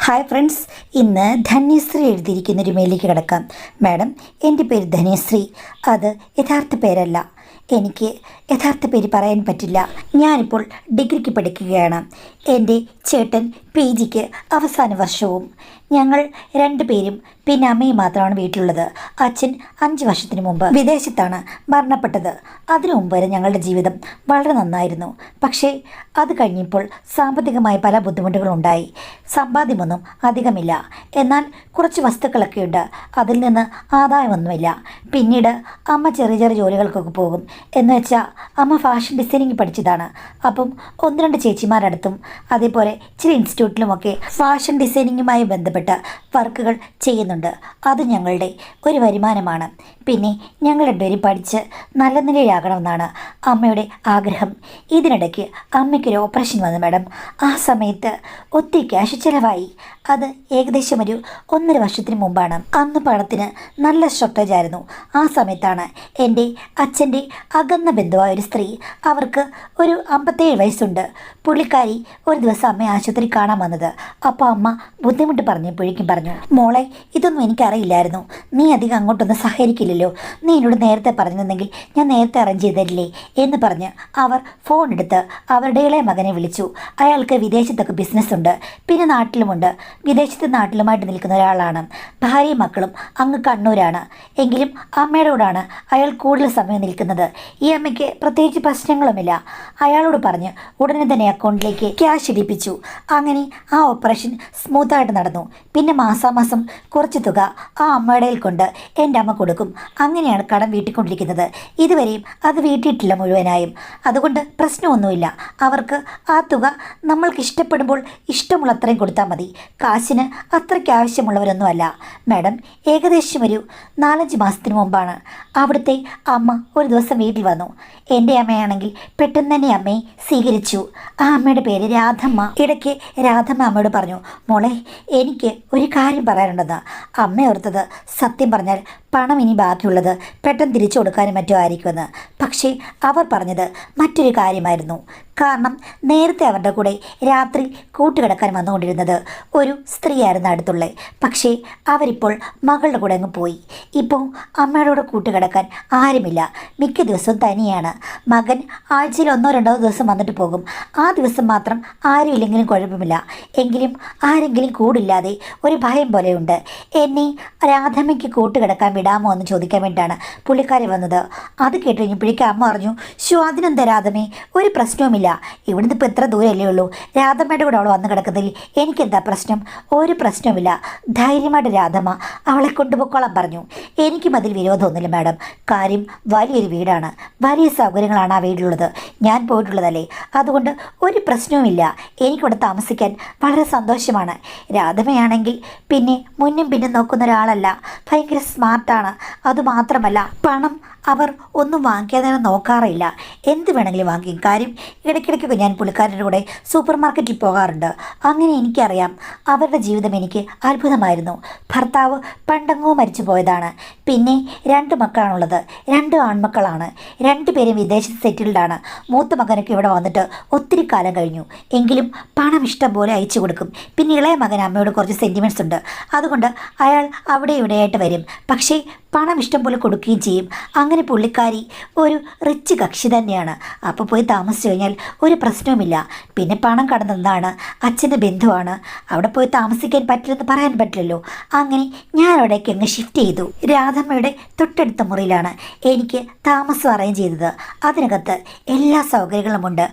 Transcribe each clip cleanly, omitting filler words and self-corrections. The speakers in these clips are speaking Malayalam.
ഹായ് ഫ്രണ്ട്സ്, ഇന്ന് ധന്യശ്രീ എഴുതിയിരിക്കുന്നൊരു മെയിലേക്ക് കിടക്കാം. മാഡം, എൻ്റെ പേര് ധന്യശ്രീ. അത് യഥാർത്ഥ പേരല്ല. എനിക്ക് യഥാർത്ഥ പേര് പറയാൻ പറ്റില്ല. ഞാനിപ്പോൾ ഡിഗ്രിക്ക് പഠിക്കുകയാണ്. എൻ്റെ ചേട്ടൻ PGക്ക് അവസാന വർഷവും. ഞങ്ങൾ രണ്ടുപേരും പിന്നെ അമ്മയും മാത്രമാണ് വീട്ടിലുള്ളത്. അച്ഛൻ 5 വർഷത്തിന് മുമ്പ് വിദേശത്താണ് മരണപ്പെട്ടത്. അതിനു മുമ്പ് വരെ ഞങ്ങളുടെ ജീവിതം വളരെ നന്നായിരുന്നു. പക്ഷേ അത് കഴിഞ്ഞപ്പോൾ സാമ്പത്തികമായി പല ബുദ്ധിമുട്ടുകളും ഉണ്ടായി. സമ്പാദ്യമൊന്നും അധികമില്ല, എന്നാൽ കുറച്ച് വസ്തുക്കളൊക്കെ ഉണ്ട്. അതിൽ നിന്ന് ആദായമൊന്നുമില്ല. പിന്നീട് അമ്മ ചെറിയ ചെറിയ ജോലികൾക്കൊക്കെ പോകും. എന്ന് വെച്ചാൽ അമ്മ ഫാഷൻ ഡിസൈനിങ് പഠിച്ചതാണ്. അപ്പം 1-2 ചേച്ചിമാരടുത്തും അതേപോലെ ചില ഇൻസ്റ്റിറ്റ്യൂട്ടിലുമൊക്കെ ഫാഷൻ ഡിസൈനിങ്ങുമായി ബന്ധപ്പെട്ട വർക്കുകൾ ചെയ്യുന്നുണ്ട്. അത് ഞങ്ങളുടെ ഒരു വരുമാനമാണ്. പിന്നെ ഞങ്ങൾ രണ്ടുപേരും പഠിച്ച് നല്ല നിലയിലാകണമെന്നാണ് അമ്മയുടെ ആഗ്രഹം. ഇതിനിടയ്ക്ക് അമ്മയ്ക്കൊരു ഓപ്പറേഷൻ വന്നു മാഡം. ആ സമയത്ത് ഒത്തിരി ക്യാഷ് ചിലവായി. അത് ഏകദേശം ഒരു 1.5 വർഷത്തിന് മുമ്പാണ്. അന്ന് പണത്തിന് നല്ല ഷോർട്ടേജ് ആയിരുന്നു. ആ സമയത്താണ് എൻ്റെ അച്ഛൻ്റെ അകന്ന ബന്ധുവായ ഒരു സ്ത്രീ, അവർക്ക് ഒരു 57 വയസ്സുണ്ട്. പുള്ളിക്കാരി ഒരു ദിവസം അമ്മയെ ആശുപത്രി കാണാൻ വന്നത്. അപ്പോൾ അമ്മ ബുദ്ധിമുട്ട് പറഞ്ഞപ്പോഴേക്കും പറഞ്ഞു, മോളെ, ഇതൊന്നും എനിക്കറിയില്ലായിരുന്നു. നീ അധികം അങ്ങോട്ടൊന്നും സഹകരിക്കില്ലല്ലോ. നീ എന്നോട് നേരത്തെ പറഞ്ഞിരുന്നെങ്കിൽ ഞാൻ നേരത്തെ അറേഞ്ച് ചെയ്തരില്ലേ എന്ന് പറഞ്ഞ് അവർ ഫോൺ എടുത്ത് അവരുടെ ഇളയ മകനെ വിളിച്ചു. അയാൾക്ക് വിദേശത്തൊക്കെ ബിസിനസ്സുണ്ട്, പിന്നെ നാട്ടിലുമുണ്ട്. വിദേശത്ത് നാട്ടിലുമായിട്ട് നിൽക്കുന്ന ഒരാളാണ്. ഭാര്യയും മക്കളും അങ്ങ് കണ്ണൂരാണ്. എങ്കിലും അമ്മയുടെ കൂടാണ് അയാൾ കൂടുതൽ സമയം നിൽക്കുന്നത്. ഈ അമ്മയ്ക്ക് പ്രത്യേകിച്ച് പ്രശ്നങ്ങളുമില്ല. അയാളോട് പറഞ്ഞ് ഉടനെ തന്നെ അക്കൗണ്ടിലേക്ക് ക്യാഷ് ഇടിപ്പിച്ചു. അങ്ങനെ ആ ഓപ്പറേഷൻ സ്മൂത്തായിട്ട് നടന്നു. പിന്നെ മാസാമാസം കുറച്ച് തുക ആ അമ്മയുടെ കൊണ്ട് എൻ്റെ അമ്മ കൊടുക്കും. അങ്ങനെയാണ് കടം വീട്ടിക്കൊണ്ടിരിക്കുന്നത്. ഇതുവരെയും അത് വീട്ടിയിട്ടില്ല മുഴുവനായും. അതുകൊണ്ട് പ്രശ്നമൊന്നുമില്ല. അവർക്ക് ആ തുക നമ്മൾക്ക് ഇഷ്ടപ്പെടുമ്പോൾ ഇഷ്ടമുള്ള അത്രയും കൊടുത്താൽ മതി. കാശിന് അത്രയ്ക്ക് ആവശ്യമുള്ളവരൊന്നുമല്ല മാഡം. ഏകദേശം ഒരു 4-5 മാസത്തിന് മുമ്പാണ് അവിടുത്തെ അമ്മ ഒരു ദിവസം വീട്ടിൽ വന്നു. എൻ്റെ അമ്മയാണെങ്കിൽ പെട്ടെന്ന് തന്നെ അമ്മയെ സ്വീകരിച്ചു. ആ അമ്മയുടെ പേര് രാധമ്മ. ഇടയ്ക്ക് രാധമ്മ അമ്മയോട് പറഞ്ഞു, മോളെ, എനിക്ക് ഒരു കാര്യം പറയാനുണ്ടെന്ന്. അമ്മ ഓർത്തത് സത്യം പറഞ്ഞാൽ പണം ഇനി ബാക്കിയുള്ളത് പെട്ടെന്ന് തിരിച്ചു കൊടുക്കാനും മറ്റോ ആയിരിക്കുമെന്ന്. പക്ഷേ അവർ പറഞ്ഞത് മറ്റൊരു കാര്യമായിരുന്നു. കാരണം നേരത്തെ അവരുടെ കൂടെ രാത്രി കൂട്ടുകിടക്കാൻ വന്നുകൊണ്ടിരുന്നത് ഒരു സ്ത്രീയായിരുന്നു അടുത്തുള്ള. പക്ഷേ അവരിപ്പോൾ മകളുടെ കൂടെ അങ്ങ് പോയി. ഇപ്പോൾ അമ്മയുടെ കൂടെ കൂട്ടുകിടക്കാൻ ആരുമില്ല. മിക്ക ദിവസവും തനിയാണ്. മകൻ ആഴ്ചയിൽ 1-2 ദിവസം വന്നിട്ട് പോകും. ആ ദിവസം മാത്രം ആരും ഇല്ലെങ്കിലും കുഴപ്പമില്ല. എങ്കിലും ആരെങ്കിലും കൂടില്ലാതെ ഒരു ഭയം പോലെയുണ്ട്. എന്നെ രാധമ്മയ്ക്ക് കൂട്ടുകിടക്കാൻ വിടാമോ എന്ന് ചോദിക്കാൻ വേണ്ടിയിട്ടാണ് പുള്ളിക്കാരി വന്നത്. അത് കേട്ട് കഴിഞ്ഞപ്പോഴേക്കും അമ്മ പറഞ്ഞു, അതിനെന്താ രാധമ്മേ, ഒരു പ്രശ്നവുമില്ല. ഇവിടുന്ന് ഇപ്പോൾ എത്ര ദൂരമല്ലേ ഉള്ളൂ. രാധമ്മയുടെ കൂടെ അവൾ വന്ന് കിടക്കുന്നതിൽ എനിക്കെന്താ പ്രശ്നം? ഒരു പ്രശ്നവുമില്ല. ധൈര്യമായിട്ട് രാധമ്മ അവളെ കൊണ്ടുപോയിക്കോളാൻ പറഞ്ഞു. എനിക്കും അതിൽ വിരോധമൊന്നുമില്ല മാഡം. കാര്യം വലിയൊരു വീടാണ്, വലിയ സൗകര്യങ്ങളാണ് ആ വീട്ടിലുള്ളത്. ഞാൻ പോയിട്ടുള്ളതല്ലേ, അതുകൊണ്ട് ഒരു പ്രശ്നവുമില്ല. എനിക്കിവിടെ താമസിക്കാൻ വളരെ സന്തോഷമാണ്. രാധമ്മയാണെങ്കിൽ പിന്നെ മുന്നും പിന്നും നോക്കുന്ന ഒരാളല്ല. ഭയങ്കര സ്മാർട്ടാണ്. അതുമാത്രമല്ല, പണം അവർ ഒന്നും വാങ്ങിക്കാതെ നോക്കാറില്ല. എന്ത് വേണമെങ്കിലും വാങ്ങിക്കും. കാര്യം ഇടയ്ക്കിടയ്ക്കൊക്കെ ഞാൻ പുള്ളിക്കാരുടെ കൂടെ സൂപ്പർ മാർക്കറ്റിൽ പോകാറുണ്ട്. അങ്ങനെ എനിക്കറിയാം. അവരുടെ ജീവിതം എനിക്ക് അത്ഭുതമായിരുന്നു. ഭർത്താവ് പണ്ടങ്ങോ മരിച്ചു പോയതാണ്. പിന്നെ 2 മക്കളാണുള്ളത്. 2 ആൺമക്കളാണ്. 2 പേരും വിദേശത്ത് സെറ്റിൽഡാണ്. മൂത്ത മകനൊക്കെ ഇവിടെ വന്നിട്ട് ഒത്തിരി കാലം കഴിഞ്ഞു. എങ്കിലും പണം ഇഷ്ടം പോലെ അയച്ചു കൊടുക്കും. പിന്നെ ഇളയ മകൻ അമ്മയോട് കുറച്ച് സെൻറ്റിമെൻറ്റ്സ് ഉണ്ട്. അതുകൊണ്ട് അയാൾ അവിടെ ഇവിടെയായിട്ട് വരും. പക്ഷേ പണം ഇഷ്ടം പോലെ കൊടുക്കുകയും ചെയ്യും. അങ്ങനെ പുള്ളിക്കാരി ഒരു റിച്ച് കക്ഷി തന്നെയാണ്. അപ്പോൾ പോയി താമസിച്ചു കഴിഞ്ഞാൽ ഒരു പ്രശ്നവുമില്ല. പിന്നെ പണം കടന്നതാണ്, അച്ഛൻ്റെ ബന്ധുവാണ്. അവിടെ പോയി താമസിക്കാൻ പറ്റില്ലെന്ന് പറയാൻ പറ്റില്ലല്ലോ. അങ്ങനെ ഞാൻ അവിടേക്ക് അങ്ങ് ഷിഫ്റ്റ് ചെയ്തു. രാധമ്മയുടെ തൊട്ടടുത്ത മുറിയിലാണ് എനിക്ക് താമസം അറേഞ്ച് ചെയ്തത്. അതിനകത്ത് എല്ലാ സൗകര്യങ്ങളുമുണ്ട്.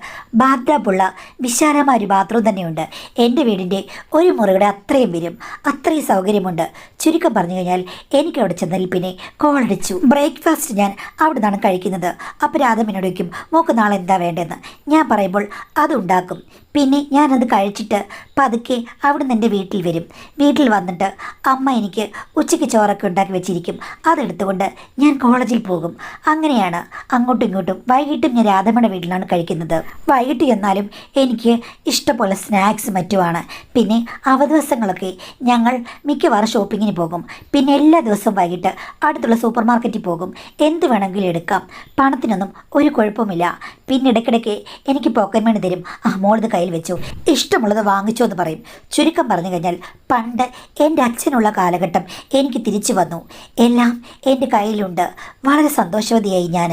ബാത്ടബുള്ള വിശാലമായ ഒരു ബാത്റൂം തന്നെയുണ്ട്. എൻ്റെ വീടിൻ്റെ ഒരു മുറിയുടെ അത്രയും വരും. അത്രയും സൗകര്യമുണ്ട്. ചുരുക്കം പറഞ്ഞു കഴിഞ്ഞാൽ എനിക്ക് അവിടെ ചെന്നതിൽ പിന്നെ കോളടിച്ചു. ബ്രേക്ക്ഫാസ്റ്റ് ഞാൻ അവിടെ നിന്നാണ് കഴിക്കുന്നത്. അപ്പോൾ രാധമ്മനോട് വയ്ക്കും, മോക്ക് നാളെ എന്താ വേണ്ടതെന്ന്. ഞാൻ പറയുമ്പോൾ അതുണ്ടാക്കും. പിന്നെ ഞാനത് കഴിച്ചിട്ട് പതുക്കെ അവിടെ നിന്ന് എൻ്റെ വീട്ടിൽ വരും. വീട്ടിൽ വന്നിട്ട് അമ്മ എനിക്ക് ഉച്ചയ്ക്ക് ചോറൊക്കെ ഉണ്ടാക്കി വെച്ചിരിക്കും. അതെടുത്തുകൊണ്ട് ഞാൻ കോളേജിൽ പോകും. അങ്ങനെയാണ് അങ്ങോട്ടും ഇങ്ങോട്ടും. വൈകിട്ടും ഞാൻ രാധമ്മയുടെ വീട്ടിലാണ് കഴിക്കുന്നത്. വൈകിട്ട് ചെന്നാലും എനിക്ക് ഇഷ്ടംപോലെ സ്നാക്സ് മറ്റുമാണ്. പിന്നെ അവധി ദിവസങ്ങളൊക്കെ ഞങ്ങൾ മിക്കവാറും ഷോപ്പിങ്ങിന് പോകും. പിന്നെ എല്ലാ ദിവസവും വൈകിട്ട് അടുത്തുള്ള സൂപ്പർ മാർക്കറ്റിൽ പോകും. എന്ത് വേണമെങ്കിലും എടുക്കാം. പണത്തിനൊന്നും ഒരു കുഴപ്പമില്ല. പിന്നെ ഇടയ്ക്കിടയ്ക്ക് എനിക്ക് പോക്കറ്റ് മണി തരും. മോളിത് കയ്യിൽ വെച്ചു. ഇഷ്ടമുള്ളത് വാങ്ങിച്ചു എന്ന് പറയും. ചുരുക്കം പറഞ്ഞു കഴിഞ്ഞാൽ പണ്ട് എൻ്റെ അച്ഛനുള്ള കാലഘട്ടം എനിക്ക് തിരിച്ചു വന്നു. എല്ലാം എൻ്റെ കയ്യിലുണ്ട്. വളരെ സന്തോഷവതിയായി ഞാൻ.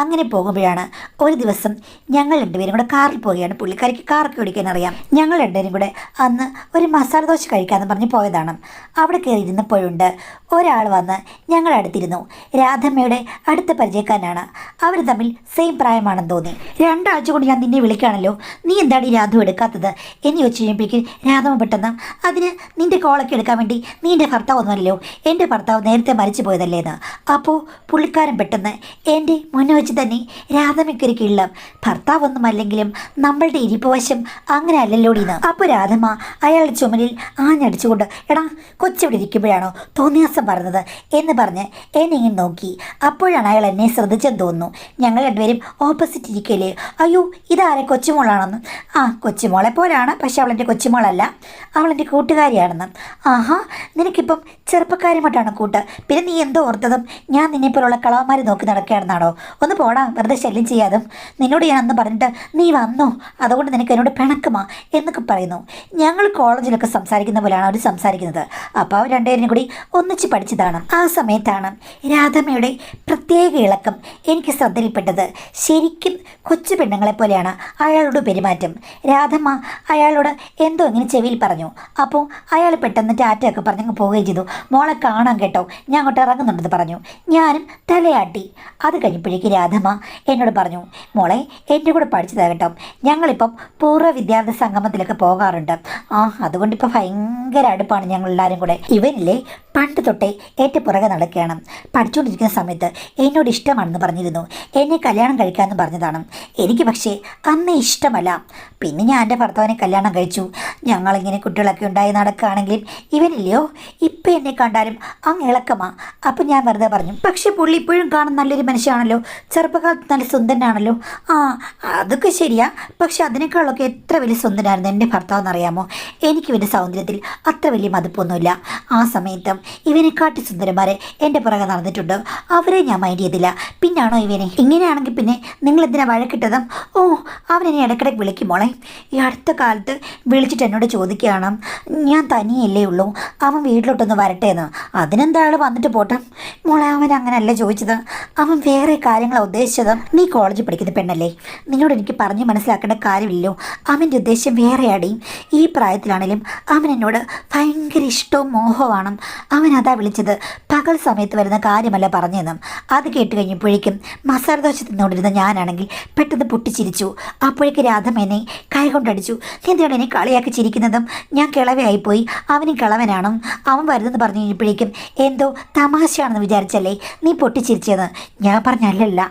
അങ്ങനെ പോകുമ്പോഴാണ് ഒരു ദിവസം ഞങ്ങൾ രണ്ടുപേരും കൂടെ കാറിൽ പോവുകയാണ്. പുള്ളിക്കാരിക്ക് കാറൊക്കെ ഓടിക്കാൻ അറിയാം. ഞങ്ങൾ രണ്ടുപേരും കൂടെ അന്ന് ഒരു മസാല ദോശ കഴിക്കാമെന്ന് പറഞ്ഞ് പോയതാണ്. അവിടെ കയറി ഇരുന്നപ്പോഴുണ്ട് ഒരാൾ വന്ന് ഞങ്ങളടുത്തിരുന്നു. രാധമ്മയുടെ അടുത്ത പരിചയക്കാരനാണ്. അവർ തമ്മിൽ സെയിം പ്രായമാണെന്ന് തോന്നി. 2 ആഴ്ച കൊണ്ട് ഞാൻ നിന്നെ വിളിക്കുകയാണല്ലോ, നീ എന്താണ് ഈ രാധു എടുക്കാത്തത് എന്ന് ചോദിച്ചു കഴിഞ്ഞപ്പോഴേക്കും രാധമ്മ പെട്ടെന്ന്, അതിന് നിൻ്റെ കോളൊക്കെ എടുക്കാൻ വേണ്ടി നീ എൻ്റെ ഭർത്താവ് ഒന്നുമല്ലോ, എൻ്റെ ഭർത്താവ് നേരത്തെ മരിച്ചു പോയതല്ലേന്ന്. അപ്പോൾ പുള്ളിക്കാരൻ പെട്ടെന്ന് എൻ്റെ മുന്നേ വെച്ച് തന്നെ രാധമ്മയ്ക്കൊരു കിള്ളം, ഭർത്താവൊന്നും അല്ലെങ്കിലും നമ്മളുടെ ഇരിപ്പ് വശം അങ്ങനെ അല്ലല്ലോടിന്ന്. അപ്പോൾ രാധമ്മ അയാളുടെ ചുമലിൽ ആഞ്ഞടിച്ചുകൊണ്ട്, എടാ കൊച്ചിവിടെ ഇരിക്കുമ്പോഴാണോ തോന്നിയാസം പറഞ്ഞത് എന്ന് പറഞ്ഞ് എന്നെ ഇങ്ങനെ നോക്കി. അപ്പോഴാണ് അയാൾ എന്നെ ശ്രദ്ധിച്ചെന്ന് തോന്നുന്നു. ഞങ്ങൾ രണ്ടുപേരും ഓപ്പോസിറ്റ് ഇരിക്കല്ലേ. അയ്യോ ഇതാരെ, കൊച്ചുമോളാണെന്ന്. ആ കൊച്ചുമോളെ പോലാണ്, പക്ഷെ അവളെൻ്റെ കൊച്ചുമോളല്ല, അവളെൻ്റെ കൂട്ടുകാരിയാണെന്ന്. ആഹാ, നിനക്കിപ്പം ചെറുപ്പക്കാരുമായിട്ടാണ് കൂട്ട്. പിന്നെ നീ എന്തോ ഓർത്തതും ഞാൻ നിന്നെപ്പോലുള്ള കളവന്മാർ നോക്കി നടക്കുകയാണെന്നാണോ? ഒന്ന് പോടാ, വെറുതെ ശല്യം ചെയ്യാതും. നിന്നോട് ഞാൻ അന്ന് പറഞ്ഞിട്ട് നീ വന്നോ, അതുകൊണ്ട് നിനക്ക് എന്നോട് പിണക്കമാ എന്നൊക്കെ പറയുന്നു. ഞങ്ങൾ കോളേജിലൊക്കെ സംസാരിക്കുന്ന പോലെയാണ് അവർ സംസാരിക്കുന്നത്. അപ്പോൾ അവർ രണ്ടുപേരും കൂടി ഒന്നിച്ച് പഠിച്ചതാണ്. ആ സമയത്താണ് രാധമ്മയുടെ പ്രത്യേക ഇളക്കം എനിക്ക് ശ്രദ്ധയിൽപ്പെട്ടത്. ശരിക്കും കൊച്ചു പെണ്ണുങ്ങളെ പോലെയാണ് അയാളോട് പെരുമാറ്റം. രാധമ്മ അയാളോട് എന്തോ ഇങ്ങനെ ചെവിയിൽ പറഞ്ഞു. അപ്പോൾ അയാൾ പെട്ടെന്ന് ടാറ്റയൊക്കെ പറഞ്ഞങ്ങ് പോവുകയും ചെയ്തു. മോളെ കാണാൻ കേട്ടോ, ഞാൻ അങ്ങോട്ട് ഇറങ്ങുന്നുണ്ടെന്ന് പറഞ്ഞു. ഞാനും തലയാട്ടി. അത് കഴിഞ്ഞപ്പോഴേക്ക് രാധമ്മ എന്നോട് പറഞ്ഞു, മോളെ എൻ്റെ കൂടെ പഠിച്ചതാണ് കേട്ടോ, ഞങ്ങളിപ്പം പൂർവ്വ വിദ്യാർത്ഥി സംഗമത്തിലൊക്കെ പോകാറുണ്ട്. അതുകൊണ്ടിപ്പോൾ ഭയങ്കര അടുപ്പാണ് ഞങ്ങളെല്ലാവരും കൂടെ. ഇവനില്ലേ പണ്ട് തൊട്ടേ ഏറ്റവും പുറകെ നടക്കുകയാണ്. പഠിച്ചുകൊണ്ടിരിക്കുന്ന സമയത്ത് എന്നോട് ഇഷ്ടമാണെന്ന് പറഞ്ഞിരുന്നു. എന്നെ കല്യാണം കഴിക്കാമെന്ന് പറഞ്ഞതാണ്. എനിക്ക് പക്ഷേ അന്ന് ഇഷ്ടമല്ല. പിന്നെ ഞാൻ എൻ്റെ ഭർത്താവിനെ കല്യാണം കഴിച്ചു. ഞങ്ങളിങ്ങനെ കുട്ടികളൊക്കെ ഉണ്ടായി നടക്കുകയാണെങ്കിലും ഇവനില്ലയോ ഇപ്പം എന്നെ കണ്ടാലും അങ്ങ് ഇളക്കമാ. അപ്പം ഞാൻ വെറുതെ പറഞ്ഞു, പക്ഷേ പുള്ളി ഇപ്പോഴും കാണാൻ നല്ലൊരു മനുഷ്യനാണല്ലോ, ചെറുപ്പകാലത്ത് നല്ല സുന്ദരനാണല്ലോ. അതൊക്കെ ശരിയാ, പക്ഷെ അതിനേക്കാളൊക്കെ എത്ര വലിയ സുന്ദരനായിരുന്നു എൻ്റെ ഭർത്താവെന്നറിയാമോ? എനിക്ക് ഇവൻ്റെ സൗന്ദര്യത്തിൽ അത്ര വലിയ മതിപ്പൊന്നുമില്ല. ആ സമയത്തും ഇവനെക്കാട്ടി സുന്ദരന്മാരെ എൻ്റെ പുറകെ നടന്നിട്ടുണ്ട്. അവരെ ഞാൻ മൈൻഡ് ചെയ്തില്ല. പിന്നാണോ ഇവനെ ഇങ്ങനെയാണെങ്കിൽ പിന്നെ നിങ്ങളെന്തിനാ വഴക്കിട്ടതും? അവനെന്നെ ഇടയ്ക്കിടയ്ക്ക് വിളിക്കും മോളെ. ഈ അടുത്ത കാലത്ത് വിളിച്ചിട്ട് എന്നോട് ചോദിക്കുകയാണ്, ഞാൻ തനിയല്ലേ ഉള്ളൂ, അവൻ വീട്ടിലോട്ടൊന്ന് വരട്ടെ എന്ന്. അതിനെന്താ ആൾ വന്നിട്ട് പോട്ടെ മോളെ. അവൻ അങ്ങനെയല്ല ചോദിച്ചത്, അവൻ വേറെ കാര്യങ്ങളാണ് ഉദ്ദേശിച്ചത്. നീ കോളേജിൽ പഠിക്കുന്ന പെണ്ണല്ലേ, നിന്നോട് എനിക്ക് പറഞ്ഞ് മനസ്സിലാക്കേണ്ട കാര്യമില്ലല്ലോ. അവൻ്റെ ഉദ്ദേശം വേറെയാടി. ഈ പ്രായത്തിലാണെങ്കിലും അവൻ എന്നോട് ഭയങ്കര ഇഷ്ടവും മോഹമാണ്. അവൻ അതാ വിളിച്ചത്. പകൽ സമയത്ത് വരുന്ന കാര്യമല്ല പറഞ്ഞതെന്നും. അത് കേട്ട് കഴിഞ്ഞപ്പോഴേക്കും മസാല ദോശ തിന്നുകൊണ്ടിരുന്ന ഞാനാണെങ്കിൽ പെട്ടെന്ന് പൊട്ടിച്ചിരിച്ചു. അപ്പോഴേക്ക് രാധം എന്നെ കൈകൊണ്ടടിച്ചു. എന്തിനാണ് എന്നെ കളിയാക്കി ചിരിക്കുന്നതും? ഞാൻ കിളവയായിപ്പോയി, അവനും കിളവനാണോ? അവൻ വരുന്നെന്ന് പറഞ്ഞു കഴിഞ്ഞപ്പോഴേക്കും എന്തോ തമാശയാണെന്ന് വിചാരിച്ചല്ലേ നീ പൊട്ടിച്ചിരിച്ചതെന്ന്. ഞാൻ പറഞ്ഞല്ലല്ല.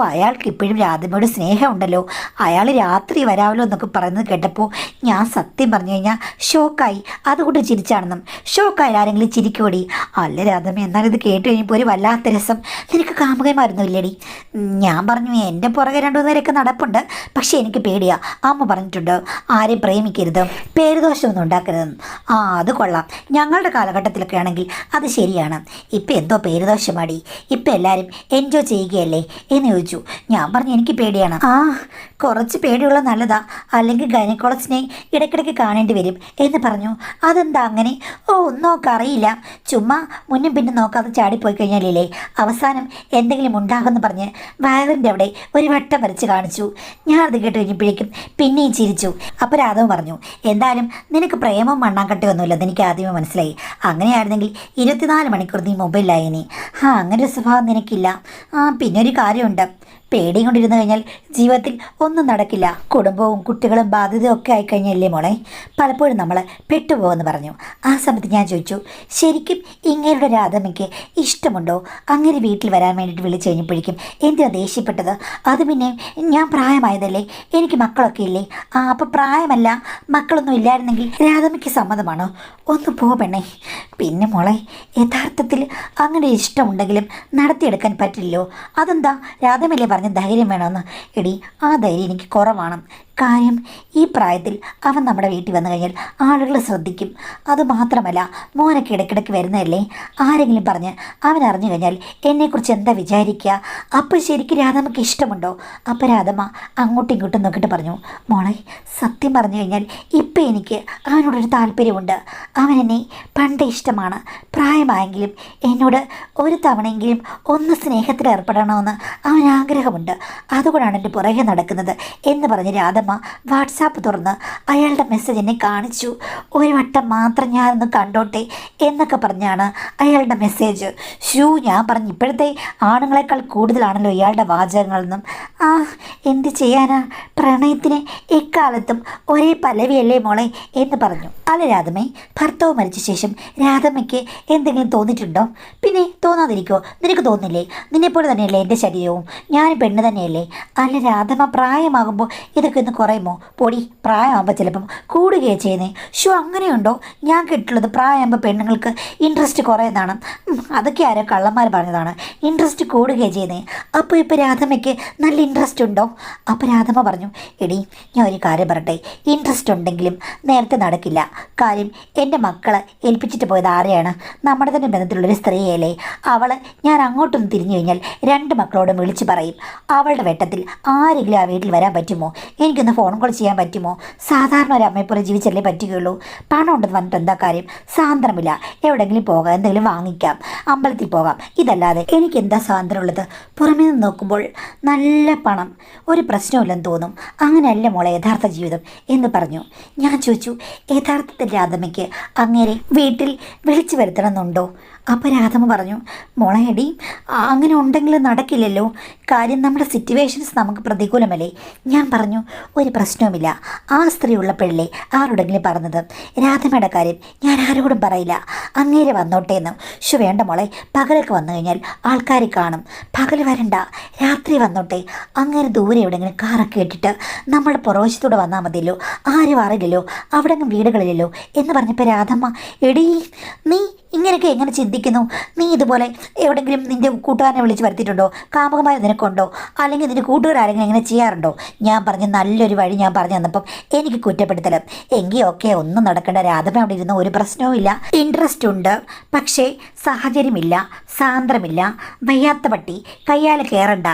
അയാൾക്ക് ഇപ്പോഴും രാധമ്മയോട് സ്നേഹമുണ്ടല്ലോ, അയാൾ രാത്രി വരാമല്ലോ എന്നൊക്കെ പറയുന്നത് കേട്ടപ്പോൾ ഞാൻ സത്യം പറഞ്ഞു കഴിഞ്ഞാൽ ഷോക്കായി. അതുകൊണ്ട് ചിരിച്ചാണെന്നും. ഷോക്കായി ആരെങ്കിലും ചിരിക്കോടി? അല്ല രാധമ്മ, എന്നാലും ഇത് കേട്ട് കഴിഞ്ഞപ്പോൾ ഒരു വല്ലാത്ത രസം. നിനക്ക് കാമുകന്മാരൊന്നും ഇല്ലടി? ഞാൻ പറഞ്ഞു, എൻ്റെ പുറകെ 2 പേരൊക്കെ നടപ്പുണ്ട്, പക്ഷേ എനിക്ക് പേടിയാ. അമ്മ പറഞ്ഞിട്ടുണ്ട് ആരെയും പ്രേമിക്കരുത്, പേരുദോഷമൊന്നും ഉണ്ടാക്കരുതെന്ന്. അത് കൊള്ളാം. ഞങ്ങളുടെ കാലഘട്ടത്തിലൊക്കെ ആണെങ്കിൽ അത് ശരിയാണ്. ഇപ്പം എന്തോ പേരുദോഷമാടി, ഇപ്പം എല്ലാവരും എൻജോയ് ചെയ്യുകയല്ലേ എന്ന് ചോദിച്ചു. ഞാൻ പറഞ്ഞു എനിക്ക് പേടിയാണ്. കുറച്ച് പേടിയുള്ള നല്ലതാ, അല്ലെങ്കിൽ ഗൈനക്കോളജിനെ ഇടയ്ക്കിടയ്ക്ക് കാണേണ്ടി വരും എന്ന് പറഞ്ഞു. അതെന്താ അങ്ങനെ? ഒന്നും അറിയില്ല, ചുമ്മാ മുന്നും പിന്നും നോക്കാതെ ചാടിപ്പോയി കഴിഞ്ഞാലേ അവസാനം എന്തെങ്കിലും ഉണ്ടാകുമെന്ന് പറഞ്ഞ് വയറിൻ്റെ അവിടെ ഒരു വട്ടം വരച്ച് കാണിച്ചു. ഞാൻ അത് കേട്ട് കഴിഞ്ഞപ്പോഴേക്കും പിന്നെയും ചിരിച്ചു. അപ്പോൾ രാധവ് പറഞ്ഞു, എന്തായാലും നിനക്ക് പ്രേമം മണ്ണാങ്കട്ടയൊന്നുമില്ലെന്ന് എനിക്ക് ആദ്യമേ മനസ്സിലായി. അങ്ങനെയായിരുന്നെങ്കിൽ 24 മണിക്കൂർ നീ മൊബൈലിലായിനി. അങ്ങനെ ഒരു സ്വഭാവം നിനക്കില്ല. പിന്നെ ഒരു കാര്യമുണ്ട്, പേടിയും കൊണ്ടിരുന്നു കഴിഞ്ഞാൽ ജീവിതത്തിൽ ഒന്നും നടക്കില്ല. കുടുംബവും കുട്ടികളും ബാധ്യതയും ഒക്കെ ആയിക്കഴിഞ്ഞല്ലേ മോളെ പലപ്പോഴും നമ്മൾ പെട്ടുപോകുമെന്ന് പറഞ്ഞു. ആ സമയത്ത് ഞാൻ ചോദിച്ചു, ശരിക്കും ഇങ്ങേരുടെ രാധമ്മയ്ക്ക് ഇഷ്ടമുണ്ടോ? അങ്ങനെ വീട്ടിൽ വരാൻ വേണ്ടിയിട്ട് വിളിച്ചു കഴിഞ്ഞപ്പോഴേക്കും എന്തിനാ ദേഷ്യപ്പെട്ടത്? അത് പിന്നെ ഞാൻ പ്രായമായതല്ലേ, എനിക്ക് മക്കളൊക്കെ ഇല്ലേ? അപ്പോൾ പ്രായമല്ല, മക്കളൊന്നും ഇല്ലായിരുന്നെങ്കിൽ രാധമ്മയ്ക്ക് സമ്മതമാണോ? ഒന്ന് പോ പെണ്ണേ. പിന്നെ മോളെ, യഥാർത്ഥത്തിൽ അങ്ങനെ ഇഷ്ടമുണ്ടെങ്കിലും നടത്തിയെടുക്കാൻ പറ്റില്ലല്ലോ. അതെന്താ? രാധമ്മല്ലേ പറഞ്ഞ ധൈര്യം വേണമെന്ന്. എടി, ആ ധൈര്യം എനിക്ക് കുറവാണ്. കാര്യം ഈ പ്രായത്തിൽ അവൻ നമ്മുടെ വീട്ടിൽ വന്നു കഴിഞ്ഞാൽ ആളുകൾ ശ്രദ്ധിക്കും. അതുമാത്രമല്ല, മോനൊക്കെ ഇടയ്ക്കിടയ്ക്ക് വരുന്നതല്ലേ, ആരെങ്കിലും പറഞ്ഞ് അവൻ അറിഞ്ഞു കഴിഞ്ഞാൽ എന്നെക്കുറിച്ച് എന്താ വിചാരിക്കുക? അപ്പോൾ ശരിക്കും രാധമ്മയ്ക്ക് ഇഷ്ടമുണ്ടോ? അപ്പോൾ രാധമ്മ അങ്ങോട്ടും ഇങ്ങോട്ടും നോക്കിയിട്ട് പറഞ്ഞു, മോളെ സത്യം പറഞ്ഞു കഴിഞ്ഞാൽ ഇപ്പം എനിക്ക് അവനോടൊരു താല്പര്യമുണ്ട്. അവൻ എന്നെ പണ്ട് ഇഷ്ടമാണ്. പ്രായമായെങ്കിലും എന്നോട് ഒരു തവണയെങ്കിലും ഒന്ന് സ്നേഹത്തിൽ ഏർപ്പെടണമെന്ന് അവൻ ആഗ്രഹമുണ്ട്. അതുകൊണ്ടാണ് എൻ്റെ പുറകെ നടക്കുന്നത് എന്ന് പറഞ്ഞ് രാധമ്മ വാട്സാപ്പ് തുറന്ന് അയാളുടെ മെസ്സേജ് എന്നെ കാണിച്ചു. ഒരു വട്ടം മാത്രം ഞാനൊന്ന് കണ്ടോട്ടെ എന്നൊക്കെ പറഞ്ഞാണ് അയാളുടെ മെസ്സേജ്. ഞാൻ പറഞ്ഞു, ഇപ്പോഴത്തെ ആണുങ്ങളെക്കാൾ കൂടുതലാണല്ലോ ഇയാളുടെ വാചകങ്ങളെന്നും. എന്ത് ചെയ്യാനാ, പ്രണയത്തിന് എക്കാലത്തും ഒരേ പല്ലവിയല്ലേ മോളെ എന്ന് പറഞ്ഞു. അല്ല രാധമ്മേ, ഭർത്താവ് മരിച്ച ശേഷം രാധമ്മയ്ക്ക് എന്തെങ്കിലും തോന്നിയിട്ടുണ്ടോ? പിന്നെ തോന്നാതിരിക്കുമോ? നിനക്ക് തോന്നില്ലേ? നിന്നെപ്പോലെ തന്നെയല്ലേ എൻ്റെ ശരീരവും, ഞാൻ പെണ്ണ് തന്നെയല്ലേ? അല്ല രാധമ്മ, പ്രായമാകുമ്പോൾ ഇതൊക്കെ ഒന്ന് കുറയുമോ? പൊടി, പ്രായമാകുമ്പോൾ ചിലപ്പം കൂടുകയാണ് ചെയ്യുന്നത്. അങ്ങനെയുണ്ടോ? ഞാൻ കേട്ടിട്ടുള്ളത് പ്രായമാകുമ്പോൾ പെണ്ണുങ്ങൾക്ക് ഇൻട്രസ്റ്റ് കുറയുന്നതാണ്. അതൊക്കെ ആരോ കള്ളന്മാർ പറഞ്ഞതാണ്. ഇൻട്രസ്റ്റ് കൂടുകയാണ് ചെയ്യുന്നത്. അപ്പോൾ ഇപ്പോൾ രാധമ്മയ്ക്ക് നല്ല ഇൻട്രസ്റ്റ് ഉണ്ടോ? അപ്പോൾ രാധമ്മ പറഞ്ഞു, എടി ഞാൻ ഒരു കാര്യം പറയട്ടെ, ഇൻട്രസ്റ്റ് ഉണ്ടെങ്കിലും നേരത്തെ നടക്കില്ല. കാര്യം എൻ്റെ മക്കളെ ഏൽപ്പിച്ചിട്ട് പോയത് ആരെയാണ്? നമ്മുടെ തന്നെ ബന്ധത്തിലുള്ളൊരു സ്ത്രീയല്ലേ അവൾ. ഞാൻ അങ്ങോട്ടൊന്ന് തിരിഞ്ഞു കഴിഞ്ഞാൽ 2 മക്കളോടും വിളിച്ച് പറയും. അവളുടെ വെട്ടത്തിൽ ആരെങ്കിലും ആ വീട്ടിൽ വരാൻ പറ്റുമോ? എനിക്കൊന്ന് ഫോൺ കോൾ ചെയ്യാൻ പറ്റുമോ? സാധാരണ ഒരു അമ്മയെപ്പോലെ ജീവിച്ചല്ലേ പറ്റുകയുള്ളൂ. പണം ഉണ്ടെന്ന് പറഞ്ഞിട്ട് എന്താ കാര്യം? സ്വാതന്ത്ര്യമില്ല. എവിടെയെങ്കിലും പോകാം, എന്തെങ്കിലും വാങ്ങിക്കാം, അമ്പലത്തിൽ പോകാം. ഇതല്ലാതെ എനിക്കെന്താ സ്വാതന്ത്ര്യമുള്ളത്? പുറമേ നിന്ന് നോക്കുമ്പോൾ നല്ല പണം, ഒരു പ്രശ്നമില്ലെന്ന് തോന്നും. അങ്ങനെയല്ല മോളെ യഥാർത്ഥ ജീവിതം എന്ന് പറഞ്ഞു. ഞാൻ ചോദിച്ചു, യഥാർത്ഥത്തിൽ രാധമ്മയ്ക്ക് അങ്ങേരെ വീട്ടിൽ വിളിച്ചു വരുത്തണമെന്നുണ്ടോ? അപ്പോൾ രാധമ്മ പറഞ്ഞു, മോളെ എടി, അങ്ങനെ ഉണ്ടെങ്കിൽ നടക്കില്ലല്ലോ. കാര്യം നമ്മുടെ സിറ്റുവേഷൻസ് നമുക്ക് പ്രതികൂലമല്ലേ. ഞാൻ പറഞ്ഞു, ഒരു പ്രശ്നവുമില്ല. ആ സ്ത്രീ ഉള്ളപ്പോഴല്ലേ ആരോടെങ്കിലും പറഞ്ഞത്. രാധമ്മയുടെ കാര്യം ഞാൻ ആരോടും പറയില്ല. അങ്ങേരെ വന്നോട്ടെ എന്ന്. വേണ്ട മോളെ, പകലൊക്കെ വന്നു കഴിഞ്ഞാൽ ആൾക്കാർ കാണും. പകൽ വരണ്ട, രാത്രി വന്നോട്ടെ. അങ്ങേരെ ദൂരെ എവിടെയെങ്കിലും കാറൊക്കെ ഇട്ടിട്ട് നമ്മുടെ പുറവശത്തൂടെ വന്നാൽ മതിയല്ലോ, ആരും അറിയില്ലല്ലോ, അവിടെ വീടുകളില്ലല്ലോ എന്ന് പറഞ്ഞപ്പോൾ രാധമ്മ, എടി നീ ഇങ്ങനെയൊക്കെ എങ്ങനെ ചിന്തിക്കുന്നു? നീ ഇതുപോലെ എവിടെയെങ്കിലും നിൻ്റെ കൂട്ടുകാരനെ വിളിച്ച് വരുത്തിയിട്ടുണ്ടോ? കാമുകന്മാർ നിനക്കുണ്ടോ? അല്ലെങ്കിൽ നിൻ്റെ കൂട്ടുകാരെങ്കിലും എങ്ങനെ ചെയ്യാറുണ്ടോ? ഞാൻ പറഞ്ഞ നല്ലൊരു വഴി ഞാൻ പറഞ്ഞു തന്നപ്പം എനിക്ക് കുറ്റപ്പെടുത്തലും. എങ്കിൽ ഓക്കെ, ഒന്നും നടക്കേണ്ട. രാധമ്മ അവിടെ ഇരുന്ന് ഒരു പ്രശ്നവും ഇല്ല. ഇൻട്രസ്റ്റ് ഉണ്ട്, പക്ഷേ സാഹചര്യമില്ല, സാന്ദ്രമില്ല. വയ്യാത്ത പട്ടി കയ്യാൽ കയറണ്ട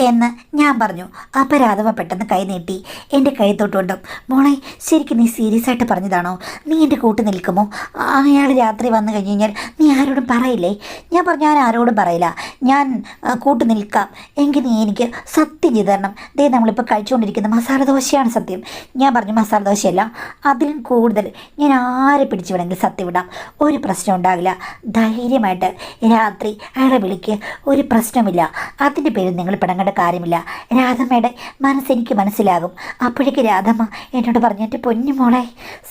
എന്ന് ഞാൻ പറഞ്ഞു. അപ്പോൾ രാധമ്മ പെട്ടെന്ന് കൈ നീട്ടി എൻ്റെ കൈ തൊട്ടുകൊണ്ടും, മോളെ ശരിക്കും നീ സീരിയസ് ആയിട്ട് പറഞ്ഞതാണോ? നീ എൻ്റെ കൂട്ട് നിൽക്കുമോ? അയാൾ രാത്രി വന്നു കഴിഞ്ഞ് കഴിഞ്ഞാൽ നീ ആരോടും പറയില്ലേ? ഞാൻ പറഞ്ഞു, ഞാൻ ആരോടും പറയില്ല, ഞാൻ കൂട്ട് നിൽക്കാം. എങ്കിൽ നീ എനിക്ക് സത്യം ചെയ്ത് തരണം. ദേ നമ്മളിപ്പോൾ കഴിച്ചുകൊണ്ടിരിക്കുന്ന മസാല ദോശയാണ് സത്യം. ഞാൻ പറഞ്ഞു, മസാല ദോശയല്ല, അതിലും കൂടുതൽ ഞാൻ ആരെ പിടിച്ചു വേണമെങ്കിൽ സത്യം വിടാം, ഒരു പ്രശ്നം ഉണ്ടാകില്ല. ധൈര്യമായിട്ട് രാത്രി അയാളെ വിളിക്ക്, ഒരു പ്രശ്നമില്ല. അതിൻ്റെ പേരിൽ നിങ്ങൾ പിണങ്ങേണ്ട കാര്യമില്ല. രാധമ്മയുടെ മനസ്സെനിക്ക് മനസ്സിലാകും. അപ്പോഴേക്ക് രാധമ്മ എന്നോട് പറഞ്ഞു, എൻ്റെ പൊന്നു മോളെ,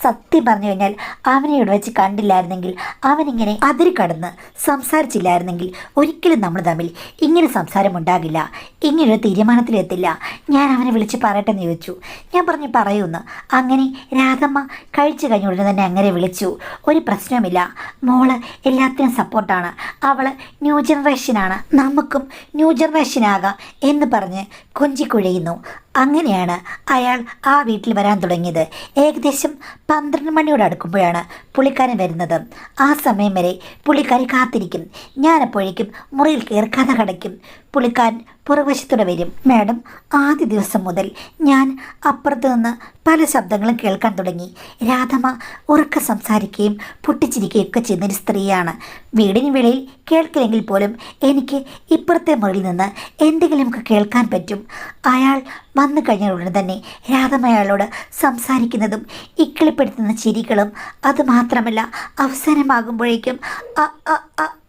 സത്യം പറഞ്ഞു കഴിഞ്ഞാൽ അവനെ ഇവിടെ വെച്ച് കണ്ടില്ലായിരുന്നെങ്കിൽ, അവനിങ്ങനെ അതിരി കടന്ന് സംസാരിച്ചില്ലായിരുന്നെങ്കിൽ ഒരിക്കലും നമ്മൾ തമ്മിൽ ഇങ്ങനെ സംസാരം ഉണ്ടാകില്ല, ഇങ്ങനൊരു തീരുമാനത്തിലെത്തില്ല. ഞാൻ അവനെ വിളിച്ച് പറയട്ടെ എന്ന് ചോദിച്ചു. ഞാൻ പറഞ്ഞു, പറയൂന്ന്. അങ്ങനെ രാധമ്മ കഴിച്ചു കഴിഞ്ഞ ഉടനെ തന്നെ അങ്ങനെ വിളിച്ചു. ഒരു പ്രശ്നവുമില്ല, മോള് എല്ലാത്തിനും സപ്പോർട്ടാണ്, അവൾ ന്യൂ ജനറേഷനാണ്, നമുക്കും ന്യൂ ജനറേഷനാകാം എന്ന് പറഞ്ഞ് കൊഞ്ചിക്കുഴയുന്നു. അങ്ങനെയാണ് അയാൾ ആ വീട്ടിൽ വരാൻ തുടങ്ങിയത്. ഏകദേശം 12 മണിയോട് അടുക്കുമ്പോഴാണ് പുള്ളിക്കാരൻ വരുന്നത്. ആ സമയം വരെ പുള്ളിക്കാരി കാത്തിരിക്കും. ഞാനപ്പോഴേക്കും മുറിയിൽ കയറി കഥ കടയ്ക്കും. പുള്ളിക്കാരൻ പുറവശത്തൂടെ വരും. മാഡം, ആദ്യ ദിവസം മുതൽ ഞാൻ അപ്പുറത്ത് നിന്ന് പല ശബ്ദങ്ങളും കേൾക്കാൻ തുടങ്ങി. രാധമ്മ ഉറക്കെ സംസാരിക്കുകയും പൊട്ടിച്ചിരിക്കുകയൊക്കെ ചെയ്യുന്നൊരു സ്ത്രീയാണ്. വീടിന് വെളിയിൽ കേൾക്കില്ലെങ്കിൽ പോലും എനിക്ക് ഇപ്പുറത്തെ മുറിയിൽ നിന്ന് എന്തെങ്കിലുമൊക്കെ കേൾക്കാൻ പറ്റും. അയാൾ വന്നു കഴിഞ്ഞ ഉടനെ തന്നെ രാധമ്മ അയാളോട് സംസാരിക്കുന്നതും ഇക്കിളിപ്പെടുത്തുന്ന ചിരികളും, അതുമാത്രമല്ല അവസാനമാകുമ്പോഴേക്കും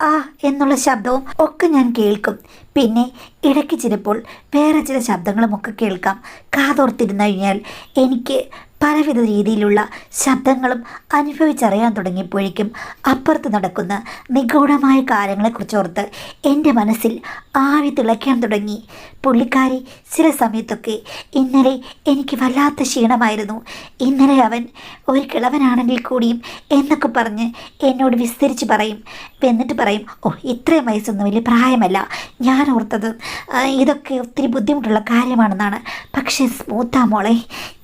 ആ എന്നുള്ള ശബ്ദവും ഒക്കെ ഞാൻ കേൾക്കും. പിന്നെ ഇടയ്ക്ക് ചിലപ്പോൾ വേറെ ചില ശബ്ദങ്ങളുമൊക്കെ കേൾക്കാം. കാതോർത്തിരുന്നു കഴിഞ്ഞാൽ എനിക്ക് പലവിധ രീതിയിലുള്ള ശബ്ദങ്ങളും അനുഭവിച്ചറിയാൻ തുടങ്ങിയപ്പോഴേക്കും അപ്പുറത്ത് നടക്കുന്ന നിഗൂഢമായ കാര്യങ്ങളെക്കുറിച്ചോർത്ത് എൻ്റെ മനസ്സിൽ ആവി തിളയ്ക്കാൻ തുടങ്ങി. പുള്ളിക്കാരി ചില സമയത്തൊക്കെ ഇന്നലെ എനിക്ക് വല്ലാത്ത ക്ഷീണമായിരുന്നു, ഇന്നലെ അവൻ ഒരു കിളവനാണെങ്കിൽ കൂടിയും എന്നൊക്കെ പറഞ്ഞ് എന്നോട് വിസ്തരിച്ച് പറയും. എന്നിട്ട് പറയും, ഓ ഇത്രയും വയസ്സൊന്നും വലിയ പ്രായമല്ല, ഞാൻ ഓർത്തത് ഇതൊക്കെ ഒത്തിരി ബുദ്ധിമുട്ടുള്ള കാര്യമാണെന്നാണ്. പക്ഷേ സ്മൂത്താ മോളെ,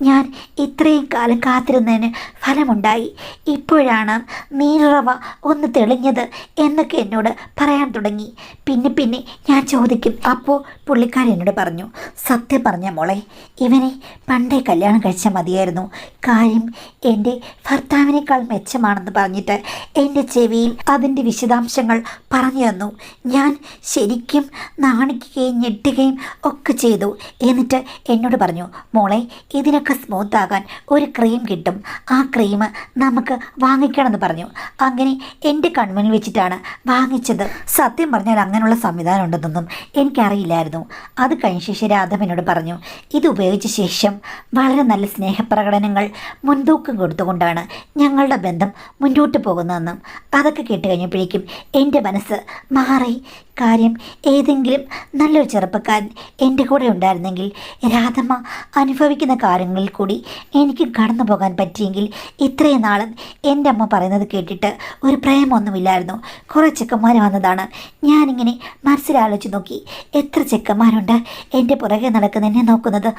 ഞാൻ ഇത്രയും കാലം കാത്തിരുന്നതിന് ഫലമുണ്ടായി, ഇപ്പോഴാണ് നീറവ ഒന്ന് തെളിഞ്ഞത് എന്നൊക്കെ എന്നോട് പറയാൻ തുടങ്ങി. പിന്നെ ഞാൻ ചോദിക്കും. അപ്പോൾ പുള്ളിക്കാരി എന്നോട് പറഞ്ഞു, സത്യം പറഞ്ഞ മോളെ, ഇവനെ പണ്ടേ കല്യാണം കഴിച്ചാൽ മതിയായിരുന്നു, കാര്യം എൻ്റെ ഭർത്താവിനേക്കാൾ മെച്ചമാണെന്ന് പറഞ്ഞിട്ട് എൻ്റെ ചെവിയിൽ അതിൻ്റെ വിശദാംശങ്ങൾ പറഞ്ഞു തന്നു. ഞാൻ ശരിക്കും നാണിക്കുകയും ഞെട്ടുകയും ഒക്കെ ചെയ്തു. എന്നിട്ട് എന്നോട് പറഞ്ഞു, മോളെ ഇതിനൊക്കെ സ്മൂത്താകാൻ ഒരു ക്രീം കിട്ടും, ആ ക്രീം നമുക്ക് വാങ്ങിക്കണമെന്ന് പറഞ്ഞു. അങ്ങനെ എൻ്റെ കൺമുന്നിൽ വെച്ചിട്ടാണ് വാങ്ങിച്ചത്. സത്യം പറഞ്ഞാൽ അങ്ങനെയുള്ള സംവിധാനം ഉണ്ടെന്നൊന്നും എനിക്കറിയില്ലായിരുന്നു. അത് കഴിഞ്ഞ ശേഷം രാധം എന്നോട് പറഞ്ഞു, ഇത് ഉപയോഗിച്ച ശേഷം വളരെ നല്ല സ്നേഹപ്രകടനങ്ങൾ മുൻതൂക്കം കൊടുത്തുകൊണ്ടാണ് ഞങ്ങളുടെ ബന്ധം മുന്നോട്ട് പോകുന്നതെന്നും. അതൊക്കെ കേട്ട് കഴിഞ്ഞപ്പോഴേക്കും എൻ്റെ മനസ്സ് മാറി. കാര്യം ഏതെങ്കിലും നല്ലൊരു ചെറുപ്പക്കാരൻ എൻ്റെ കൂടെ ഉണ്ടായിരുന്നെങ്കിൽ, രാധമ്മ അനുഭവിക്കുന്ന കാര്യങ്ങളിൽ കൂടി എനിക്ക് കടന്നു പോകാൻ പറ്റിയെങ്കിൽ, ഇത്രയും നാളും എൻ്റെ അമ്മ പറയുന്നത് കേട്ടിട്ട് ഒരു പ്രേമൊന്നുമില്ലായിരുന്നു, കുറേ ചെക്കന്മാർ വന്നതാണ്. ഞാനിങ്ങനെ മനസ്സിലാലോചിച്ച് നോക്കി, എത്ര ചെക്കന്മാരുണ്ട് എൻ്റെ പുറകെ നടക്കുന്ന എന്നെ നോക്കുന്നത്.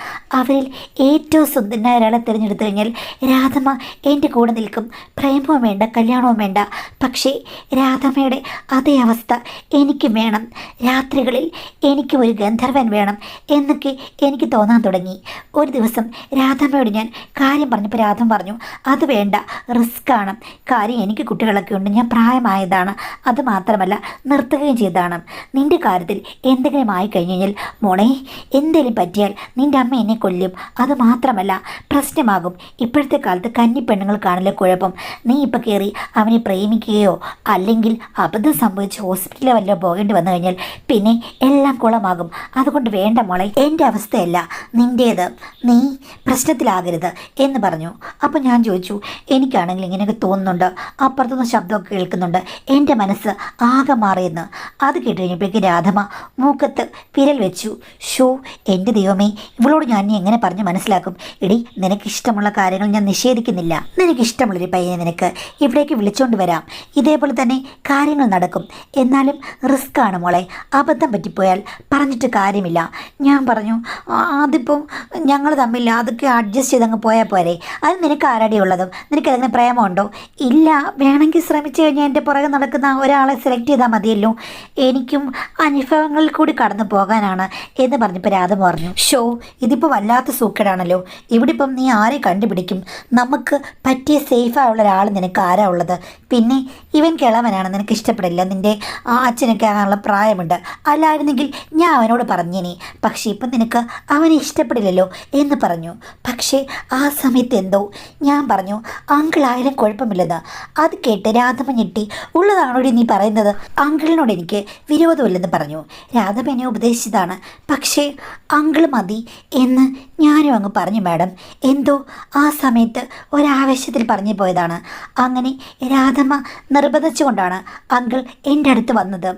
അവരിൽ ഏറ്റവും സുന്ദരനായ ഒരാളെ തിരഞ്ഞെടുത്തു കഴിഞ്ഞാൽ രാധമ്മ എൻ്റെ കൂടെ നിൽക്കും, പ്രേമവും വേണ്ട കല്യാണവും വേണ്ട. പക്ഷേ രാധമ്മയുടെ അതേ അവസ്ഥ എനിക്ക് വേണം, രാത്രികളിൽ എനിക്ക് ഒരു ഗന്ധർവൻ വേണം എന്നൊക്കെ എനിക്ക് തോന്നാൻ തുടങ്ങി. ഒരു ദിവസം രാധമ്മയോട് ഞാൻ കാര്യം പറഞ്ഞപ്പോൾ രാധം പറഞ്ഞു, അത് വേണ്ട, റിസ്ക്കാണ്, കാര്യം എനിക്ക് കുട്ടികളൊക്കെ ഉണ്ട്, ഞാൻ പ്രായമായതാണ്, അത് മാത്രമല്ല നിർത്തുകയും ചെയ്തതാണ്. നിൻ്റെ കാര്യത്തിൽ എന്തെങ്കിലും ആയിക്കഴിഞ്ഞ് കഴിഞ്ഞാൽ മോളെ, എന്തെങ്കിലും പറ്റിയാൽ നിൻ്റെ അമ്മ എന്നെ കൊല്ലും, അത് മാത്രമല്ല പ്രശ്നമാകും. ഇപ്പോഴത്തെ കാലത്ത് കന്നിപ്പെണ്ണുങ്ങൾ കാണില്ല കുഴപ്പം. നീ ഇപ്പം കയറി അവനെ പ്രേമിക്കുകയോ അല്ലെങ്കിൽ അബദ്ധം സംഭവിച്ച് ഹോസ്പിറ്റലിൽ വല്ലതും പോകേണ്ടി വന്നു കഴിഞ്ഞാൽ പിന്നെ എല്ലാം കുളമാകും. അതുകൊണ്ട് വേണ്ട മോളെ, എൻ്റെ അവസ്ഥയല്ല നിൻ്റേത്, നീ പ്രശ്നത്തിലാകരുത് എന്ന് പറഞ്ഞു. അപ്പം ഞാൻ ചോദിച്ചു, എനിക്കാണെങ്കിൽ ഇങ്ങനെയൊക്കെ തോന്നുന്നുണ്ട്, അപ്പുറത്തുനിന്ന് ശബ്ദമൊക്കെ കേൾക്കുന്നുണ്ട്, എൻ്റെ മനസ്സ് ആകെ മാറിയെന്ന്. അത് കേട്ട് കഴിഞ്ഞപ്പോഴേക്ക് രാധമ്മ മൂക്കത്ത് വിരൽ വെച്ചു. ഷോ എൻ്റെ ദൈവമേ, ഇവളോട് ഞാൻ എങ്ങനെ പറഞ്ഞ് മനസ്സിലാക്കും? എടി, നിനക്കിഷ്ടമുള്ള കാര്യങ്ങൾ ഞാൻ നിഷേധിക്കുന്നില്ല, നിനക്കിഷ്ടമുള്ളൊരു പയ്യനെ നിനക്ക് ഇവിടേക്ക് വിളിച്ചുകൊണ്ട് വരാം, ഇതേപോലെ തന്നെ കാര്യങ്ങൾ നടക്കും. എന്നാലും റിസ്ക് ആണ് മോളെ, അബദ്ധം പറ്റിപ്പോയാൽ പറഞ്ഞിട്ട് കാര്യമില്ല. ഞാൻ പറഞ്ഞു, അതിപ്പം ഞങ്ങൾ തമ്മിൽ അതൊക്കെ അഡ്ജസ്റ്റ് ചെയ്തങ്ങ് പോയാൽ പോരെ, അത് നിനക്ക് ആരാടി ഉള്ളതും, നിനക്കതിന് പ്രേമമുണ്ടോ? ഇല്ല, വേണമെങ്കിൽ ശ്രമിച്ചു കഴിഞ്ഞാൽ എൻ്റെ പുറകെ നടക്കുന്ന ഒരാളെ സെലക്ട് ചെയ്താൽ മതിയല്ലോ, എനിക്കും അനുഭവങ്ങളിൽ കൂടി കടന്നു പോകാനാണ് എന്ന് പറഞ്ഞപ്പോൾ രാധ പറഞ്ഞു, ഷോ ഇതിപ്പോൾ വല്ലാത്ത സൂക്കേടാണല്ലോ, ഇവിടെ ഇപ്പം നീ ആരെ കണ്ടുപിടിക്കും? നമുക്ക് പറ്റിയ സേഫായുള്ള ഒരാൾ നിനക്ക് ആരാ ഉള്ളത്? പിന്നെ ഇവൻ കിളവനാണ്, നിനക്ക് ഇഷ്ടപ്പെടില്ല, നിൻ്റെ അച്ഛനൊക്കെ ആകാനുള്ള പ്രായമുണ്ട്, അല്ലായിരുന്നെങ്കിൽ ഞാൻ അവനോട് പറഞ്ഞേനെ, പക്ഷേ ഇപ്പം നിനക്ക് അവനെ ഇഷ്ടപ്പെടില്ലല്ലോ എന്ന് പറഞ്ഞു. പക്ഷേ ആ സമയത്ത് എന്തോ ഞാൻ പറഞ്ഞു, അങ്കിളായാലും കുഴപ്പമില്ലെന്ന്. അത് കേട്ട് രാധമ്മ ഞെട്ടി, ഉള്ളതാണോടി നീ പറയുന്നത്? അങ്കിളിനോട് എനിക്ക് വിരോധമില്ലെന്ന് പറഞ്ഞു. രാധമ്മ എന്നെ ഉപദേശിച്ചതാണ്, പക്ഷേ അങ്കിൾ മതി എന്ന് ഞാനും അങ്ങ് പറഞ്ഞു മാഡം. എന്തോ ആ സമയത്ത് ഒരാവേശത്തിൽ പറഞ്ഞു പോയതാണ്. അങ്ങനെ രാധമ്മ നിർബന്ധിച്ചുകൊണ്ടാണ് അങ്കിൾ എൻ്റെ അടുത്ത് വന്നത്.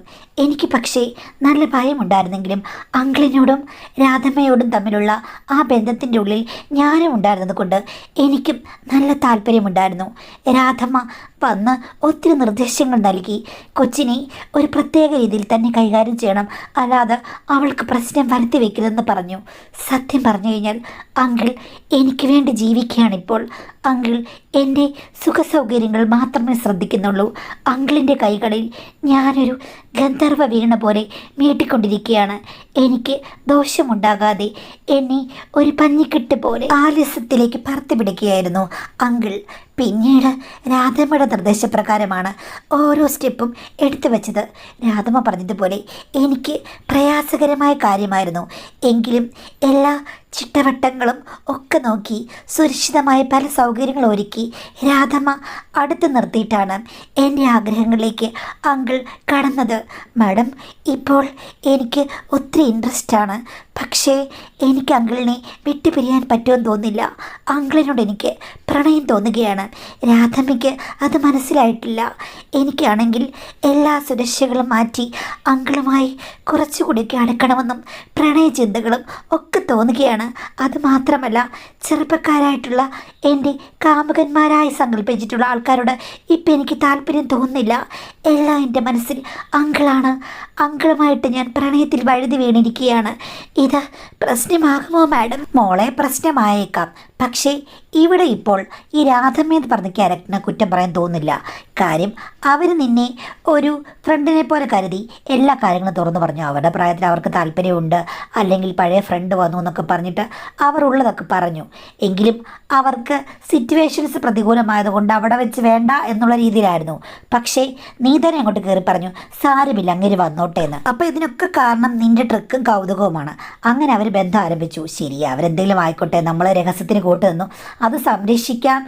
എനിക്ക് പക്ഷേ നല്ല ഭയമുണ്ടായിരുന്നെങ്കിലും അങ്കിളിനോടും രാധമ്മയോടും തമ്മിലുള്ള ആ ബന്ധത്തിൻ്റെ ഉള്ളിൽ ഞാനും ഉണ്ടായിരുന്നത് കൊണ്ട് എനിക്കും നല്ല താല്പര്യമുണ്ടായിരുന്നു. രാധമ്മ വന്ന് ഒത്തിരി നിർദ്ദേശങ്ങൾ നൽകി. കൊച്ചിനെ ഒരു പ്രത്യേക രീതിയിൽ തന്നെ കൈകാര്യം ചെയ്യണം, അല്ലാതെ അവൾക്ക് പ്രശ്നം വരുത്തി വെക്കരുതെന്ന് പറഞ്ഞു. സത്യം പറഞ്ഞു കഴിഞ്ഞാൽ അങ്കിൾ എനിക്ക് വേണ്ടി ജീവിക്കുകയാണിപ്പോൾ. അങ്കിൾ എൻ്റെ സുഖസൗകര്യങ്ങൾ മാത്രമേ ശ്രദ്ധിക്കുന്നുള്ളൂ. അങ്കിളിൻ്റെ കൈകളിൽ ഞാനൊരു ഗന്ധർവ വീണ പോലെ മീട്ടിക്കൊണ്ടിരിക്കുകയാണ്. എനിക്ക് ദോഷമുണ്ടാകാതെ എന്നെ ഒരു പഞ്ഞിക്കെട്ട് പോലെ ആലസ്യത്തിലേക്ക് പറത്തി പിടിക്കുകയായിരുന്നു അങ്കിൾ. പിന്നീട് രാധമ്മയുടെ നിർദ്ദേശപ്രകാരമാണ് ഓരോ സ്റ്റെപ്പും എടുത്തു വച്ചത്. രാധമ്മ പറഞ്ഞതുപോലെ എനിക്ക് പ്രയാസകരമായ കാര്യമായിരുന്നു, എങ്കിലും എല്ലാ ചിട്ടവട്ടങ്ങളും ഒക്കെ നോക്കി സുരക്ഷിതമായ പല സൗകര്യങ്ങളും ഒരുക്കി രാധമ്മ അടുത്ത് നിർത്തിയിട്ടാണ് എൻ്റെ ആഗ്രഹങ്ങളിലേക്ക് അങ്കിൾ കടന്നത്. മാഡം, ഇപ്പോൾ എനിക്ക് ഒത്തിരി ഇൻട്രസ്റ്റാണ്. പക്ഷേ എനിക്ക് അങ്കിളിനെ വിട്ടുപിരിയാൻ പറ്റുമെന്ന് തോന്നില്ല. അങ്കിളിനോട് എനിക്ക് പ്രണയം തോന്നുകയാണ്. രാധമ്മയ്ക്ക് അത് മനസ്സിലായിട്ടില്ല. എനിക്കാണെങ്കിൽ എല്ലാ സുരക്ഷകളും മാറ്റി അങ്കിളുമായി കുറച്ചുകൂടിയൊക്കെ അടുക്കണമെന്നും പ്രണയ ചിന്തകളും ഒക്കെ തോന്നുകയാണ്. അതുമാത്രമല്ല, ചെറുപ്പക്കാരായിട്ടുള്ള എൻ്റെ കാമുകന്മാരായി സങ്കല്പിച്ചിട്ടുള്ള ആൾക്കാരോട് ഇപ്പം എനിക്ക് താല്പര്യം തോന്നുന്നില്ല. എല്ലാം എൻ്റെ മനസ്സിൽ അങ്കിളാണ്. അങ്കിളുമായിട്ട് ഞാൻ പ്രണയത്തിൽ വഴുതി വീണിരിക്കുകയാണ്. ഇത് പ്രശ്നമാകുമോ മാഡം? മോളെ, പ്രശ്നമായേക്കാം. പക്ഷേ ഇവിടെ ഇപ്പോൾ ഈ രാധമ്മയെന്ന് പറഞ്ഞ ക്യാരക്ടറിനെ കുറ്റം പറയാൻ തോന്നില്ല. കാര്യം അവർ നിന്നെ ഒരു ഫ്രണ്ടിനെ പോലെ കരുതി എല്ലാ കാര്യങ്ങളും തുറന്നു പറഞ്ഞു. അവരുടെ പ്രായത്തിൽ അവർക്ക് താല്പര്യമുണ്ട്, അല്ലെങ്കിൽ പഴയ ഫ്രണ്ട് വന്നു എന്നൊക്കെ പറഞ്ഞിട്ട് അവർ ഉള്ളതൊക്കെ പറഞ്ഞു. എങ്കിലും അവർക്ക് സിറ്റുവേഷൻസ് പ്രതികൂലമായതുകൊണ്ട് അവിടെ വെച്ച് വേണ്ട എന്നുള്ള രീതിയിലായിരുന്നു. പക്ഷേ നീ തന്നെ അങ്ങോട്ട് കയറി പറഞ്ഞു, സാരമില്ല അങ്ങനെ വന്നോട്ടെ എന്ന്. അപ്പോൾ ഇതിനൊക്കെ കാരണം നിൻ്റെ ട്രിക്കും കൗതുകവുമാണ്. അങ്ങനെ അവർ ബന്ധം ആരംഭിച്ചു. ശരി, അവരെന്തെങ്കിലും ആയിക്കോട്ടെ, നമ്മളെ രഹസ്യത്തിന് കൂട്ടു നിന്നു. അത് സംരക്ഷിക്കാം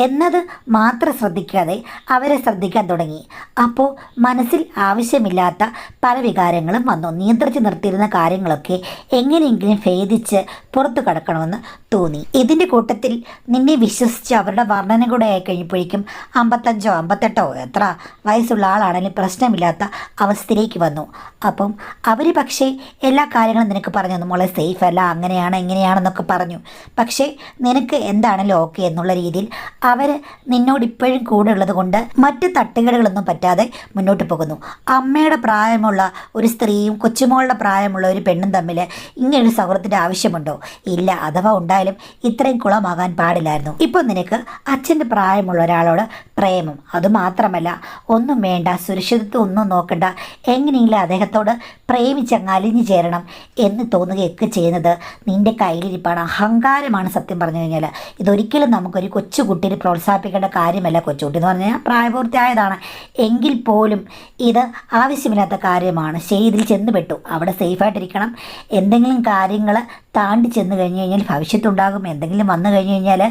എന്നത് മാത്രം ശ്രദ്ധിക്കാതെ അവരെ ശ്രദ്ധിക്കാൻ തുടങ്ങി. അപ്പോൾ മനസ്സിൽ ആവശ്യമില്ലാത്ത പല വികാരങ്ങളും വന്നു. നിയന്ത്രിച്ച് നിർത്തിയിരുന്ന കാര്യങ്ങളൊക്കെ എങ്ങനെയെങ്കിലും ഭേദിച്ച് പുറത്തു കടക്കണമെന്ന് തോന്നി. ഇതിൻ്റെ കൂട്ടത്തിൽ നിന്നെ വിശ്വസിച്ച് അവരുടെ വർണ്ണന കൂടെ ആയി കഴിഞ്ഞപ്പോഴേക്കും 55 58 എത്ര വയസ്സുള്ള ആളാണെങ്കിലും പ്രശ്നമില്ലാത്ത അവസ്ഥയിലേക്ക് വന്നു. അപ്പം അവർ പക്ഷേ എല്ലാ കാര്യങ്ങളും നിനക്ക് പറഞ്ഞു തന്നു. മോളെ സേഫ് അല്ല, അങ്ങനെയാണ് ഇങ്ങനെയാണെന്നൊക്കെ പറഞ്ഞു. പക്ഷേ നിനക്ക് എന്താണല്ലോ ഓക്കെ എന്നുള്ള രീതിയിൽ അവർ നിന്നോട് ഇപ്പോഴും കൂടെ ഉള്ളത് കൊണ്ട് മറ്റ് തട്ടുകേടുകളൊന്നും പറ്റാതെ മുന്നോട്ട് പോകുന്നു. അമ്മയുടെ പ്രായമുള്ള ഒരു സ്ത്രീയും കൊച്ചുമോളുടെ പ്രായമുള്ള ഒരു പെണ്ണും തമ്മിൽ ഇങ്ങനൊരു സൗഹൃദത്തിൻ്റെ ആവശ്യമുണ്ടോ? ഇല്ല. അഥവാ ഉണ്ടായാലും ഇത്രയും കുളമാകാൻ പാടില്ലായിരുന്നു. ഇപ്പോൾ നിനക്ക് അച്ഛൻ്റെ പ്രായമുള്ള ഒരാളോട് പ്രേമം, അതുമാത്രമല്ല ഒന്നും വേണ്ട, സുരക്ഷിതത്വം ഒന്നും നോക്കണ്ട, എങ്ങനെയെങ്കിലും അദ്ദേഹത്തോട് പ്രേമിച്ചങ്ങ് അലിഞ്ഞു ചേരണം എന്ന് തോന്നുകയൊക്കെ ചെയ്യുന്നത് നിൻ്റെ കയ്യിലിരിപ്പാണ്, അഹങ്കാരമാണ്. സത്യം പറഞ്ഞു കഴിഞ്ഞാൽ ഇതൊരിക്കലും നമുക്കൊരു കൊച്ചുകുട്ടിയെ പ്രോത്സാഹിപ്പിക്കേണ്ട കാര്യമല്ല. കൊച്ചുകുട്ടി എന്ന് പറഞ്ഞാൽ പ്രായപൂർത്തിയായതാണ്. എങ്കിൽ പോലും ഇത് ആവശ്യമില്ലാത്ത കാര്യമാണ്. ശരി, ഇതിൽ ചെന്നുപെട്ടു, അവിടെ സേഫായിട്ടിരിക്കണം. എന്തെങ്കിലും കാര്യങ്ങൾ താണ്ടി ചെന്ന് കഴിഞ്ഞ് കഴിഞ്ഞാൽ ഭവിഷ്യത്തുണ്ടാകും. എന്തെങ്കിലും വന്നു കഴിഞ്ഞ് കഴിഞ്ഞാൽ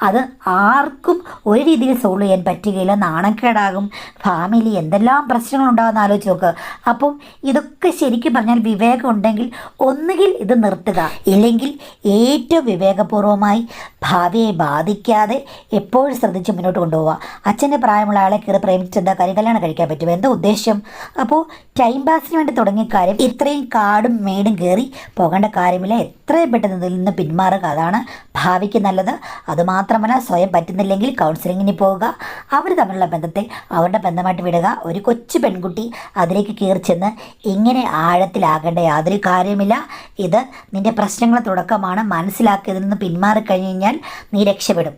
അത് ആർക്കും ഒരു രീതിയിൽ സോൾവ് ചെയ്യാൻ പറ്റുകയില്ല. നാണക്കേടാകും, ഫാമിലി എന്തെല്ലാം പ്രശ്നങ്ങളുണ്ടാകുമെന്ന് ആലോചിച്ച് നോക്ക്. അപ്പം ഇതൊക്കെ ശരിക്കും പറഞ്ഞാൽ വിവേകം ഉണ്ടെങ്കിൽ ഒന്നുകിൽ ഇത് നിർത്തുക, ഇല്ലെങ്കിൽ ഏറ്റവും വിവേകപൂർവമായി ഭാവിയെ ബാധിക്കാതെ എപ്പോഴും ശ്രദ്ധിച്ച് മുന്നോട്ട് കൊണ്ടുപോവുക. അച്ഛൻ്റെ പ്രായമുള്ള ആളെ കയറി പ്രേമിച്ചെന്താ കാര്യം? കല്യാണം കഴിക്കാൻ പറ്റുമോ? എന്താ ഉദ്ദേശം? അപ്പോൾ ടൈം പാസിന് വേണ്ടി തുടങ്ങിയ കാര്യം ഇത്രയും കാടും മേടും കയറി പോകേണ്ട കാര്യമില്ല. എത്രയും പെട്ടെന്ന് ഇതിൽ നിന്ന് പിന്മാറുക, അതാണ് ഭാവിക്ക് നല്ലത്. അതുമാത്രമല്ല, സ്വയം പറ്റുന്നില്ലെങ്കിൽ കൗൺസിലിങ്ങിന് പോവുക, അവർ തമ്മിലുള്ള ബന്ധത്തെ അവരുടെ ബന്ധമായിട്ട് വിടുക. ഒരു കൊച്ചു പെൺകുട്ടി അതിലേക്ക് കയറി ചെന്ന് ഇങ്ങനെ ആഴത്തിലാകേണ്ട യാതൊരു കാര്യമില്ല. ഇത് നിൻ്റെ പ്രശ്നങ്ങളുടെ തുടക്കമാണ്. മനസ്സിലാക്കി ഇതിൽ നിന്ന് പിന്മാറിക്കഴിഞ്ഞ് കഴിഞ്ഞാൽ നീ രക്ഷപ്പെടും.